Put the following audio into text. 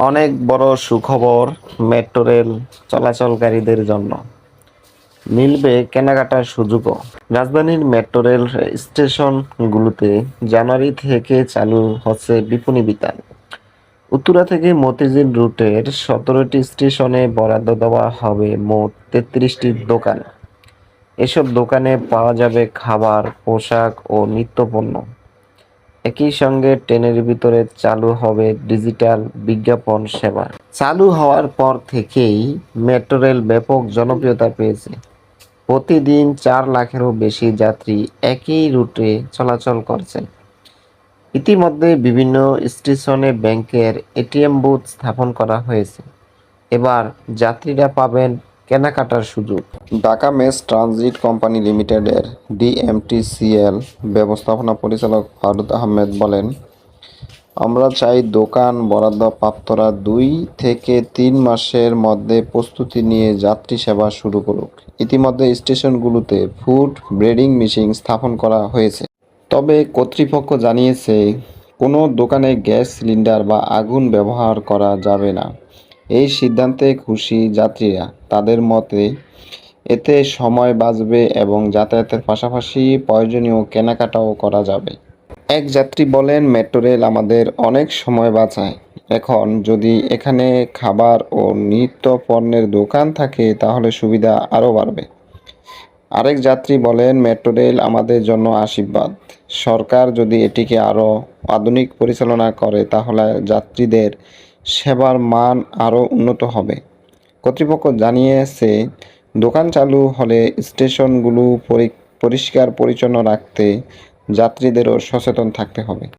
অনেক বড় সুখবর মেট্রো রেল চলাচলকারীদের জন্য। মিলবে কেনাকাটার সুযোগও। রাজধানীর মেট্রো রেল স্টেশনগুলোতে জানুয়ারি থেকে চালু হচ্ছে বিপণি বিতান। উত্তরা থেকে মতিঝিল রুটের ১৭টি স্টেশনে বরাদ্দ দেওয়া হবে মোট ৩৩টি দোকান। এসব দোকানে পাওয়া যাবে খাবার, পোশাক ও নিত্যপণ্য। একই সঙ্গে ট্রেনের ভিতরে চালু হবে ডিজিটাল বিজ্ঞাপন সেবা। চালু হওয়ার পর থেকেই মেট্রো রেল ব্যাপক জনপ্রিয়তা পেয়েছে। প্রতিদিন ৪ লাখেরও বেশি যাত্রী একই রুটে চলাচল করছেন। ইতিমধ্যে বিভিন্ন স্টেশনে ব্যাংকের এটিএম বুথ স্থাপন করা হয়েছে। এবার যাত্রীরা পাবেন কেনাকাটার সুযোগ। ঢাকা মেস ট্রানজিট কোম্পানি লিমিটেডের ডিএমটিসিএল ব্যবস্থাপনা পরিচালক ফারুদ আহমেদ বলেন, আমরা চাই দোকান বরাদ্দপ্রাপ্তরা ২ থেকে ৩ মাসের মধ্যে প্রস্তুতি নিয়ে যাত্রী সেবা শুরু করুক। ইতিমধ্যে স্টেশনগুলোতে ফুড ব্রেডিং মেশিন স্থাপন করা হয়েছে। তবে কর্তৃপক্ষ জানিয়েছে, কোনো দোকানে গ্যাস সিলিন্ডার বা আগুন ব্যবহার করা যাবে না। এই সিদ্ধান্তে খুশি যাত্রীরা। তাদের মতে এতে সময় বাঁচবে এবং যাতায়াতের পাশাপাশি প্রয়োজনীয় কেনাকাটাও করা যাবে। এক যাত্রী বলেন, মেট্রো রেল আমাদের অনেক সময় বাঁচায়। এখন যদি এখানে খাবার ও নিত্য পণ্যের দোকান থাকে তাহলে সুবিধা আরও বাড়বে। আরেক যাত্রী বলেন, মেট্রো রেল আমাদের জন্য আশীর্বাদ। সরকার যদি এটিকে আরও আধুনিক পরিচালনা করে তাহলে যাত্রীদের সেবার মান আরও উন্নত হবে। কর্তৃপক্ষ জানিয়েছে, দোকান চালু হলে স্টেশনগুলো পরিষ্কার পরিচ্ছন্ন রাখতে যাত্রীদেরও সচেতন থাকতে হবে।